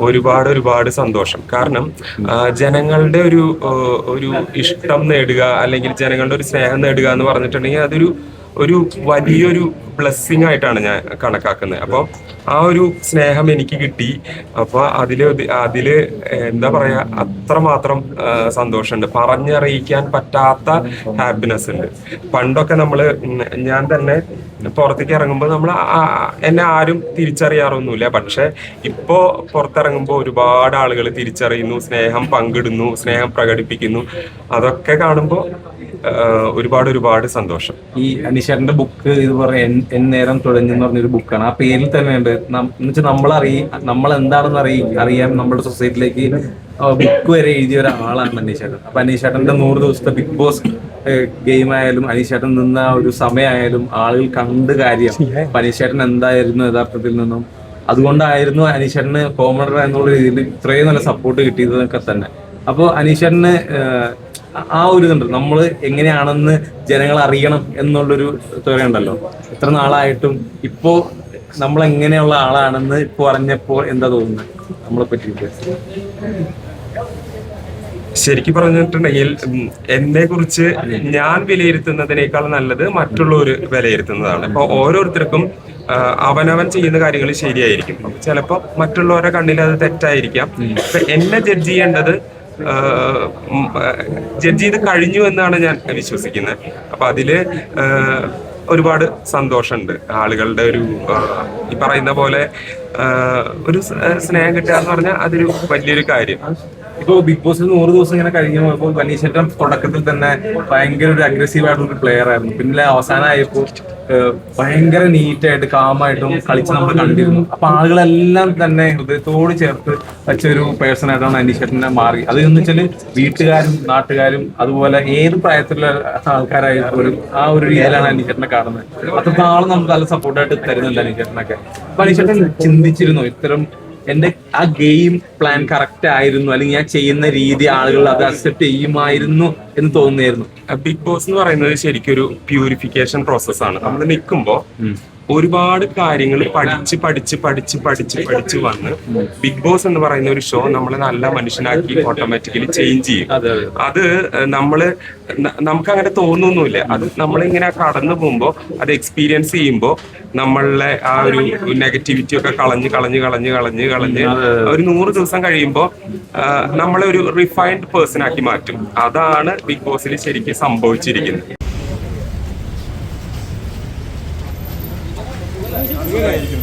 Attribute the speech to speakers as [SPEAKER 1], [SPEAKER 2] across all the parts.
[SPEAKER 1] ഒരുപാട് സന്തോഷം. കാരണം ജനങ്ങളുടെ ഒരു ഇഷ്ടം നേടുക, അല്ലെങ്കിൽ ജനങ്ങളുടെ ഒരു സ്നേഹം നേടുക എന്ന് പറഞ്ഞിട്ടുണ്ടെങ്കിൽ അതൊരു ഒരു വലിയൊരു ബ്ലെസ്സിങ് ആയിട്ടാണ് ഞാൻ കണക്കാക്കുന്നത്. അപ്പോൾ ആ ഒരു സ്നേഹം എനിക്ക് കിട്ടി. അപ്പൊ അതില് എന്താ പറയാ, അത്രമാത്രം സന്തോഷമുണ്ട്. പറഞ്ഞറിയിക്കാൻ പറ്റാത്ത ഹാപ്പിനെസ് ഉണ്ട്. പണ്ടൊക്കെ ഞാൻ തന്നെ പുറത്തേക്ക് ഇറങ്ങുമ്പോൾ എന്നെ ആരും തിരിച്ചറിയാറൊന്നുമില്ല. പക്ഷെ ഇപ്പോ പുറത്തിറങ്ങുമ്പോൾ ഒരുപാട് ആളുകൾ തിരിച്ചറിയുന്നു, സ്നേഹം പങ്കിടുന്നു, സ്നേഹം പ്രകടിപ്പിക്കുന്നു. അതൊക്കെ കാണുമ്പോൾ ഒരുപാട് സന്തോഷം.
[SPEAKER 2] ഈ അനീഷേട്ടന്റെ ബുക്ക് ഇതുപോലെ എന്നേരം തുഴഞ്ഞെന്ന് പറഞ്ഞൊരു ബുക്കാണ്. ആ പേരിൽ തന്നെ ഉണ്ട് എന്നുവെച്ചാൽ നമ്മൾ എന്താണെന്ന് അറിയാൻ നമ്മുടെ സൊസൈറ്റിയിലേക്ക് ബുക്ക് വരെ എഴുതിയ ഒരാളാണ് അനീഷേട്ടൻ. അപ്പൊ അനീഷേട്ടന്റെ 100 ദിവസത്തെ ബിഗ് ബോസ് ഗെയിം ആയാലും അനീഷേട്ടൻ നിന്ന ഒരു സമയമായാലും ആളുകൾ കണ്ട് കാര്യം അനീഷേട്ടൻ എന്തായിരുന്നു യഥാർത്ഥത്തിൽ നിന്നും, അതുകൊണ്ടായിരുന്നു അനീഷേട്ടന് കോമണർ എന്നുള്ള രീതിയിൽ ഇത്രയും നല്ല സപ്പോർട്ട് കിട്ടിയതൊക്കെ തന്നെ. അപ്പോൾ അനീഷേട്ടന് ആ ഒരു ഇതുണ്ട്, നമ്മൾ എങ്ങനെയാണെന്ന് ജനങ്ങൾ അറിയണം എന്നുള്ളൊരു തുറയുണ്ടല്ലോ. ഇത്ര നാളായിട്ടും ഇപ്പോ നമ്മൾ എങ്ങനെയുള്ള ആളാണെന്ന് ഇപ്പൊ അറിഞ്ഞപ്പോ എന്താ തോന്നുന്നത് നമ്മളെ പറ്റിയിട്ട്?
[SPEAKER 1] ശരിക്കും പറഞ്ഞിട്ടുണ്ടെങ്കിൽ എന്നെ കുറിച്ച് ഞാൻ വിലയിരുത്തുന്നതിനേക്കാൾ നല്ലത് മറ്റുള്ളവർ വിലയിരുത്തുന്നതാണ്. ഇപ്പൊ ഓരോരുത്തർക്കും അവനവൻ ചെയ്യുന്ന കാര്യങ്ങൾ ശരിയായിരിക്കും. ചിലപ്പോൾ മറ്റുള്ളവരുടെ കണ്ണിൽ അത് തെറ്റായിരിക്കാം. എന്നെ ജഡ്ജ് ചെയ്യേണ്ടത് ജഡ്ജ് ചെയ്ത് കഴിഞ്ഞു എന്നാണ് ഞാൻ വിശ്വസിക്കുന്നത്. അപ്പൊ അതില് ഒരുപാട് സന്തോഷമുണ്ട്. ആളുകളുടെ ഈ പറയുന്ന പോലെ ഒരു സ്നേഹം കിട്ടുക എന്ന് പറഞ്ഞാൽ അതൊരു വലിയൊരു കാര്യം.
[SPEAKER 2] ഇപ്പൊ ബിഗ് ബോസിൽ 100 ദിവസം ഇങ്ങനെ കഴിഞ്ഞു പോയപ്പോൾ അനീഷേട്ടൻ തുടക്കത്തിൽ തന്നെ ഭയങ്കര ഒരു അഗ്രസീവ് ആയിട്ടുള്ള പ്ലെയർ ആയിരുന്നു. പിന്നെ അവസാനമായപ്പോൾ ഭയങ്കര നീറ്റായിട്ട് കാമായിട്ടും കളിച്ച് നമ്മൾ കണ്ടിരുന്നു. അപ്പൊ ആളുകളെല്ലാം തന്നെ ഹൃദയത്തോട് ചേർത്ത് വെച്ചൊരു പേഴ്സൺ ആയിട്ടാണ് അനീഷേട്ടനെ മാറി. അതെന്ന് വെച്ചാല് വീട്ടുകാരും നാട്ടുകാരും അതുപോലെ ഏത് പ്രായത്തിലുള്ള ആൾക്കാരായാലും ആ ഒരു രീതിയിലാണ് അനീഷേട്ടനെ കാണുന്നത്. അത്രത്തോളം നമുക്ക് നല്ല സപ്പോർട്ടായിട്ട് തരുന്നുണ്ട് അനീഷേട്ടനൊക്കെ. അപ്പൊ അനീഷേട്ടൻ ചിന്തിച്ചിരുന്നു ഇത്തരം എന്റെ ആ ഗെയിം പ്ലാൻ കറക്റ്റ് ആയിരുന്നു, അല്ലെങ്കിൽ ഞാൻ ചെയ്യുന്ന രീതി ആളുകൾ അത് അക്സെപ്റ്റ് ചെയ്യുമായിരുന്നു എന്ന് തോന്നിയായിരുന്നു?
[SPEAKER 1] ബിഗ് ബോസ് എന്ന് പറയുന്നത് ശരിക്കും ഒരു പ്യൂരിഫിക്കേഷൻ പ്രോസസ്സാണ്. നമ്മൾ നിൽക്കുമ്പോൾ ഒരുപാട് കാര്യങ്ങൾ പഠിച്ച് വന്ന് ബിഗ് ബോസ് എന്ന് പറയുന്ന ഒരു ഷോ നമ്മളെ നല്ല മനുഷ്യനാക്കി ഓട്ടോമാറ്റിക്കലി ചേഞ്ച് ചെയ്യും. അത് നമുക്ക് അങ്ങനെ തോന്നുന്നില്ല. അത് നമ്മളിങ്ങനെ കടന്നു പോകുമ്പോൾ അത് എക്സ്പീരിയൻസ് ചെയ്യുമ്പോൾ നമ്മളുടെ ആ ഒരു നെഗറ്റിവിറ്റി ഒക്കെ കളഞ്ഞ് ഒരു 100 ദിവസം കഴിയുമ്പോൾ നമ്മളെ ഒരു റിഫൈൻഡ് പേഴ്സൺ ആക്കി മാറ്റും. അതാണ് ബിഗ് ബോസിൽ ശരിക്കും സംഭവിച്ചിരിക്കുന്നത്. സുഖമായിരിക്കും.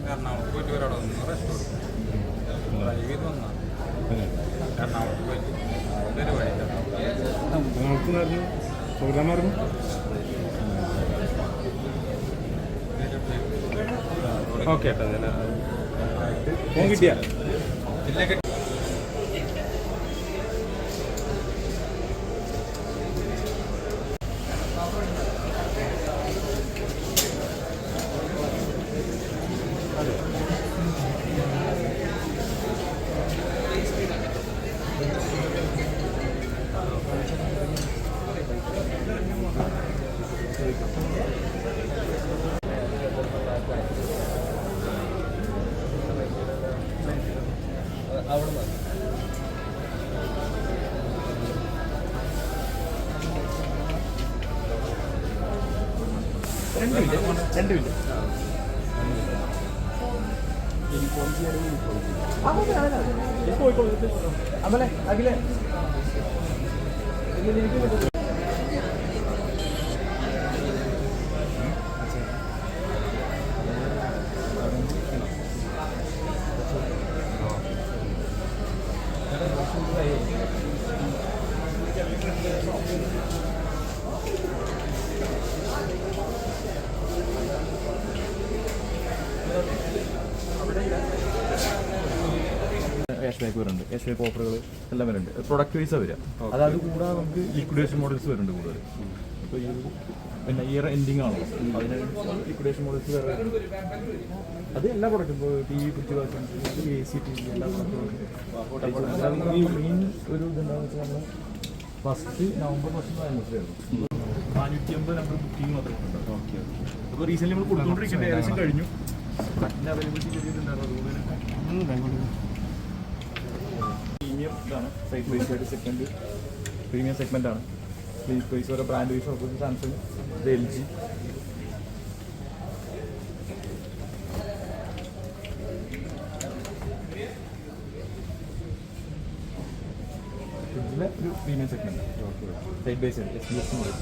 [SPEAKER 3] എറണാകുളത്ത് പോയിട്ട് വരാടോ എറണാകുളത്ത് പോയിട്ട്
[SPEAKER 4] പ്രോഗ്രാമായിരുന്നു. ഓക്കെ ഫോൺ കിട്ടിയ രണ്ട് മിനിറ്റ് പോയിക്കോളൂ. അമലെ അഖിലേ ക്യാഷ് ബാക്ക് വരുന്നുണ്ട്, ക്യാഷ് ബാക്ക് ഓഫറുകൾ എല്ലാം വരുന്നുണ്ട്. പ്രൊഡക്റ്റ് വൈസാണ് വരിക. അതായത് കൂടാതെ നമുക്ക് ലിക്വിഡേഷൻ മോഡൽസ് വരുന്നുണ്ട് കൂടുതൽ. ഇപ്പോൾ ഈ പിന്നെ ഇയർ എൻഡിങ് ആണ്, അതിന് ലിക്വിഡേഷൻ മോഡൽസ് വേറെ. അത് എല്ലാ പ്രൊഡക്റ്റും ഇപ്പോൾ T V, fridge, washing machine, AC, TV എല്ലാ പ്രൊഡക്റ്റും. ഈ മെയിൻ ഒരു ഇതെന്താണെന്ന് വെച്ചാൽ നമ്മൾ ഫസ്റ്റ് നവംബർ 1 ആയിരുന്നു 450 നമ്പർ ബുക്കിംഗ് മാത്രമേ ഉണ്ട്. Okay okay. അപ്പോൾ റീസെൻ്റ് നമ്മൾ കൊടുത്തുകൊണ്ടിരിക്കേണ്ട ഏകദേശം കഴിഞ്ഞു. അതിൻ്റെ അവൈലബിലിറ്റി ചെറിയതുണ്ടായിരുന്നു. അതുകൊണ്ട് പ്രീമിയം ഇതാണ്, സൈറ്റ് വൈസ് ആയിട്ട് സെക്കൻഡ് പ്രീമിയം സെഗ്മെൻ്റ് ആണ്. പ്ലീസ് വൈസ് ഓരോ brand wise opposite Samsung, LG. ഇതിലെ ഒരു premium segment side by side SBS model.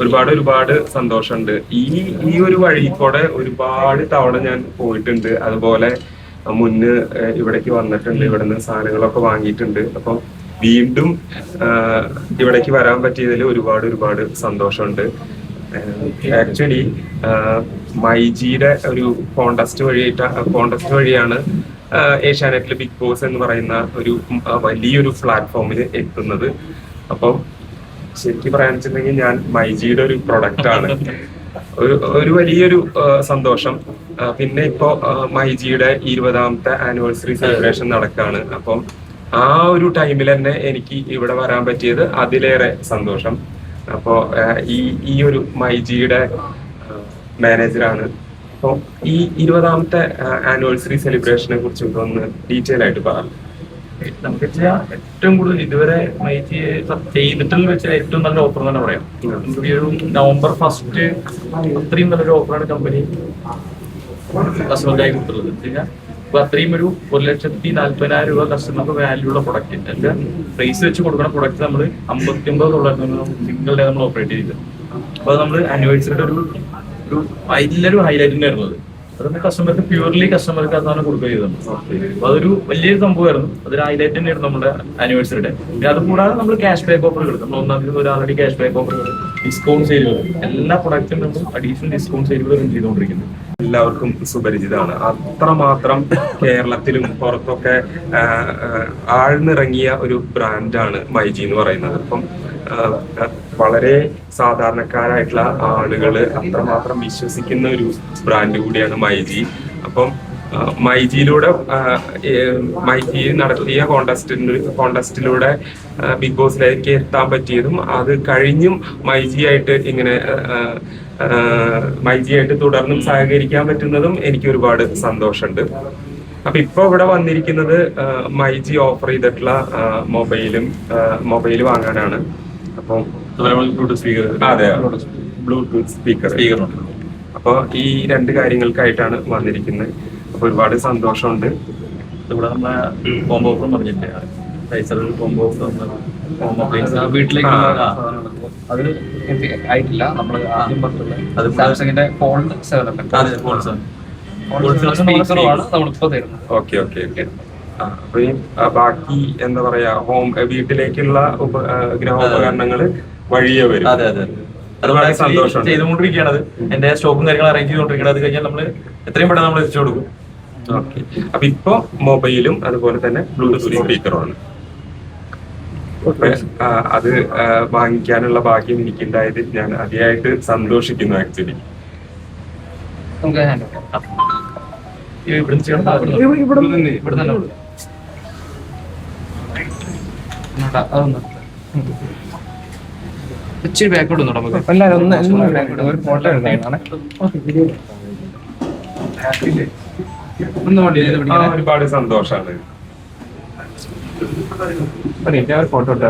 [SPEAKER 1] ഒരുപാട് സന്തോഷമുണ്ട്. ഈ ഒരു വഴി കൂടെ ഒരുപാട് തവണ ഞാൻ പോയിട്ടുണ്ട്. അതുപോലെ മുന്ന് ഇവിടേക്ക് വന്നിട്ടുണ്ട്, ഇവിടുന്ന് സാധനങ്ങളൊക്കെ വാങ്ങിയിട്ടുണ്ട്. അപ്പം വീണ്ടും ഇവിടേക്ക് വരാൻ പറ്റിയതിൽ ഒരുപാട് സന്തോഷമുണ്ട്. ആക്ച്വലി മൈജിയുടെ ഒരു കോണ്ടസ്റ്റ് വഴിയാണ് ഏഷ്യാനെറ്റിലെ ബിഗ് ബോസ് എന്ന് പറയുന്ന ഒരു വലിയൊരു പ്ലാറ്റ്ഫോമിൽ എത്തുന്നത്. അപ്പം ശരിക്കും പറയാൻ വെച്ചിട്ടുണ്ടെങ്കിൽ ഞാൻ മൈജിയുടെ ഒരു പ്രൊഡക്റ്റ് ആണ്. ഒരു വലിയൊരു സന്തോഷം. പിന്നെ ഇപ്പോ മൈജിയുടെ 20ാമത്തെ ആനിവേഴ്സറി സെലിബ്രേഷൻ നടക്കാണ്. അപ്പം ആ ഒരു ടൈമിൽ തന്നെ എനിക്ക് ഇവിടെ വരാൻ പറ്റിയത് അതിലേറെ സന്തോഷം. അപ്പോ ഈ ഒരു മൈജിയുടെ മാനേജറാണ്. അപ്പോൾ ഈ 20ാമത്തെ ആനിവേഴ്സറി സെലിബ്രേഷനെ കുറിച്ച് ഒന്ന് ഡീറ്റെയിൽ ആയിട്ട് പറയാം.
[SPEAKER 3] നമുക്ക് ഏറ്റവും കൂടുതൽ ഇതുവരെ മൈജി ചെയ്തിട്ടുള്ള വെച്ചാൽ ഏറ്റവും നല്ല ഓഫർ തന്നെ പറയാം. ഈ ഒരു നവംബർ 1 അത്രയും നല്ലൊരു ഓഫറാണ് കമ്പനി കസ്റ്റമർക്കായി കൊടുത്തുള്ളത്. അപ്പൊ അത്രയും ഒരു 1,40,000 രൂപ കസ്റ്റമർക്ക് വാല്യൂ ഉള്ള പ്രൊഡക്റ്റ്, അതിന്റെ പ്രൈസ് വെച്ച് കൊടുക്കുന്ന പ്രൊഡക്റ്റ് നമ്മൾ $59 സിംഗിൾ ഡേ നമ്മൾ ഓപ്പറേറ്റ് ചെയ്തത്. അപ്പൊ അത് നമ്മൾ ആനിവേഴ്സറിയുടെ ഒരു വലിയൊരു ഹൈലൈറ്റ് ആയിരുന്നു. അതൊക്കെ കസ്റ്റമർക്ക് പ്യൂർലി കസ്റ്റമർക്ക് അതാണ് കൊടുക്കുക ചെയ്തത്. അപ്പൊ അതൊരു വലിയൊരു സംഭവമായിരുന്നു. അതൊരു ഹൈലൈറ്റ് തന്നെയായിരുന്നു നമ്മുടെ ആനിവേഴ്സറിയുടെ. പിന്നെ അതുകൂടാതെ നമ്മൾ ക്യാഷ് ബാക്ക് ഓഫറുകൾ, നമ്മൾ ഒന്നാമത് ഒരു ആൾറെഡി ക്യാഷ് ബാക്ക് ഓഫറുകൾ, ഡിസ്കൗണ്ട് സെയിലുകൾ, എല്ലാ പ്രൊഡക്റ്റിനും നമ്മൾ അഡീഷണൽ ഡിസ്കൗണ്ട് സെയിലുകൾ ചെയ്തുകൊണ്ടിരിക്കുന്നത്.
[SPEAKER 1] എല്ലാവർക്കും സുപരിചിതമാണ്. അത്രമാത്രം കേരളത്തിലും പുറത്തൊക്കെ ആഴ്ന്നിറങ്ങിയ ഒരു ബ്രാൻഡാണ് മൈജി എന്ന് പറയുന്നത്. അപ്പം വളരെ സാധാരണക്കാരായിട്ടുള്ള ആളുകൾ അത്രമാത്രം വിശ്വസിക്കുന്ന ഒരു ബ്രാൻഡ് കൂടിയാണ് മൈജി. അപ്പം മൈജിയിലൂടെ മൈജി നടത്തിയ കോണ്ടസ്റ്റിലൂടെ ബിഗ് ബോസിലേക്ക് എത്താൻ പറ്റിയതും അത് കഴിഞ്ഞും മൈജിയായിട്ട് തുടർന്നും സഹകരിക്കാൻ പറ്റുന്നതും എനിക്ക് ഒരുപാട് സന്തോഷമുണ്ട്. അപ്പൊ ഇപ്പൊ ഇവിടെ വന്നിരിക്കുന്നത് മൈജി ഓഫർ ചെയ്തിട്ടുള്ള മൊബൈൽ വാങ്ങാനാണ്. അപ്പം
[SPEAKER 3] ബ്ലൂടൂത്ത് സ്പീക്കർ,
[SPEAKER 1] അതെ, ബ്ലൂടൂത്ത് സ്പീക്കർ. അപ്പൊ ഈ 2 കാര്യങ്ങൾക്കായിട്ടാണ് വന്നിരിക്കുന്നത്. അപ്പൊ ഒരുപാട് സന്തോഷമുണ്ട്.
[SPEAKER 3] ഇവിടെ നമ്മളെ കോംബോ ഓഫറും പറഞ്ഞില്ലേ, കോംബോ ഓഫർ വീട്ടിലേക്ക്
[SPEAKER 5] അത് ആയിട്ടില്ല. നമ്മൾ ആദ്യം പറഞ്ഞിട്ടുള്ള സാംസങ്ങിന്റെ ഫോൾഡ് 7 സ്പീക്കറുമാണ് നമ്മളിപ്പോ തരുന്നത്.
[SPEAKER 1] ഓക്കെ. അപ്പൊ ഈ ബാക്കി എന്താ പറയാ വീട്ടിലേക്കുള്ള ഗൃഹോപകരണങ്ങൾ വഴിയെ വരും.
[SPEAKER 3] അതെ. അതുകൊണ്ട് സന്തോഷം ചെയ്തുകൊണ്ടിരിക്കുകയാണ്. എന്റെ സ്റ്റോക്കും കാര്യങ്ങളും അറേഞ്ച് ചെയ്തുകൊണ്ടിരിക്കുന്നത്. അത് കഴിഞ്ഞാൽ നമ്മൾ എത്രയും പെട്ടെന്ന് നമ്മൾ എത്തിച്ചു കൊടുക്കും.
[SPEAKER 1] ഓക്കെ. അപ്പൊ ഇപ്പൊ മൊബൈലും അതുപോലെ തന്നെ ബ്ലൂടൂത്ത് സ്പീക്കറുമാണ്. അത് വാങ്ങിക്കാനുള്ള ഭാഗ്യം എനിക്കുണ്ടായത് ഞാൻ അതിയായിട്ട് സന്തോഷിക്കുന്നു. ആക്ച്വലി
[SPEAKER 5] നമുക്ക് ഇച്ചിരി ബാക്കോട്ട് നമുക്ക് ഒരു ഫോട്ടോ എടുത്താണ്.
[SPEAKER 1] ഒരുപാട് സന്തോഷാണ്.
[SPEAKER 5] ഒരു ഫോട്ടോ ഇട്ടേ.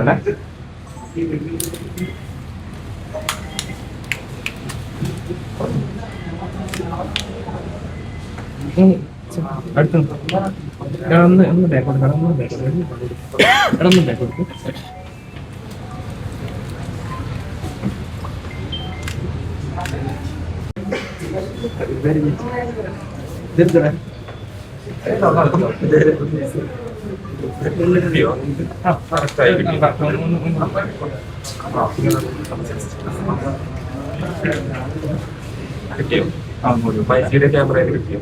[SPEAKER 5] അടുത്ത് ഒന്ന് ബാക്കോട്ട്
[SPEAKER 1] കിട്ടിയോ? മൈജിയുടെ ക്യാമറയിൽ കിട്ടിയോ?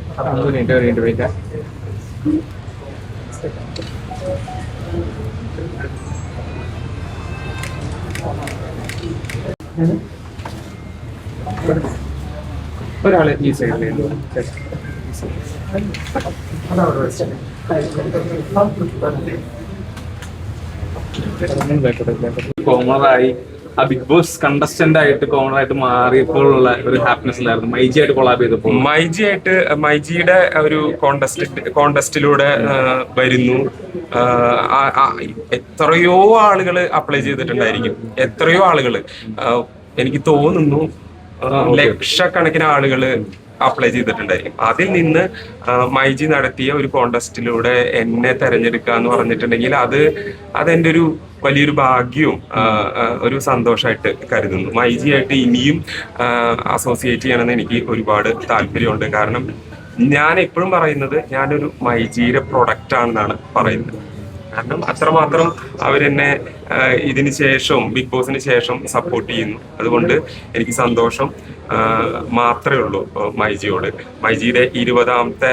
[SPEAKER 5] ഒരാള് ഈ സൈഡിൽ
[SPEAKER 2] കോമണറായി ആ ബിഗ് ബോസ് കണ്ടസ്റ്റന്റ് ആയിട്ട് കോമണറായിട്ട് മാറിയപ്പോഴുള്ള ഒരു ഹാപ്പിനെസ് ഇല്ലായിരുന്നു മൈജി ആയിട്ട് കൊളാബ് ചെയ്തപ്പോൾ.
[SPEAKER 1] മൈജിയുടെ ഒരു കോണ്ടസ്റ്റിലൂടെ വരുന്നു. എത്രയോ ആളുകൾ അപ്ലൈ ചെയ്തിട്ടുണ്ടായിരിക്കും, എത്രയോ ആളുകൾ, എനിക്ക് തോന്നുന്നു ലക്ഷക്കണക്കിന് ആളുകൾ അപ്ലൈ ചെയ്തിട്ടുണ്ടായിരിക്കും. അതിൽ നിന്ന് മൈജി നടത്തിയ ഒരു കോണ്ടസ്റ്റിലൂടെ എന്നെ തെരഞ്ഞെടുക്കുക എന്ന് പറഞ്ഞിട്ടുണ്ടെങ്കിൽ അതെന്റെ ഒരു വലിയൊരു ഭാഗ്യവും ഒരു സന്തോഷമായിട്ട് കരുതുന്നു. മൈജിയായിട്ട് ഇനിയും അസോസിയേറ്റ് ചെയ്യണമെന്ന് എനിക്ക് ഒരുപാട് താല്പര്യമുണ്ട്. കാരണം ഞാൻ എപ്പോഴും പറയുന്നത് ഞാനൊരു മൈജിയുടെ പ്രൊഡക്റ്റ് ആണെന്നാണ് പറയുന്നത്. കാരണം അത്രമാത്രം അവരെന്നെ ഇതിന് ശേഷം ബിഗ് ബോസിന് ശേഷം സപ്പോർട്ട് ചെയ്യുന്നു. അതുകൊണ്ട് എനിക്ക് സന്തോഷം മാത്രമേ ഉള്ളൂ മൈജിയോട്. മൈജിയുടെ 20ാമത്തെ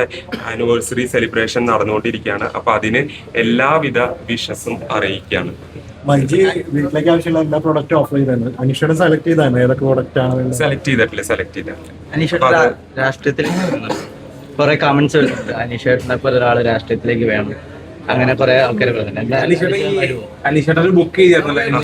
[SPEAKER 1] ആനിവേഴ്സറി സെലിബ്രേഷൻ നടന്നുകൊണ്ടിരിക്കുകയാണ്. അപ്പൊ അതിന് എല്ലാവിധ വിഷസും അറിയിക്കുകയാണ്.
[SPEAKER 6] മൈജി വീട്ടിലേക്ക് ആവശ്യമുള്ള എല്ലാ പ്രോഡക്റ്റും ഓഫർ ചെയ്തിട്ടുണ്ട്. അനീഷയുടെ സെലക്ട് ചെയ്താണ് ഏതൊക്കെ പ്രോഡക്റ്റ് ആണ്
[SPEAKER 1] സെലക്ട് ചെയ്തിട്ടില്ല.
[SPEAKER 7] അനീഷയുടെ രാഷ്ട്രീയത്തിലേക്ക് കുറെ കമന്റ്സ് വരുന്നുണ്ട്. അനീഷേട്ടനെ പോലെ ഒരാള് രാഷ്ട്രീയത്തിലേക്ക് വേണം, അങ്ങനെ കുറെ ആൾക്കാർ പറയുന്നുണ്ട്.
[SPEAKER 2] അനീഷയുടെ ഒരു ബുക്ക് ചെയ്തിരുന്നല്ലോ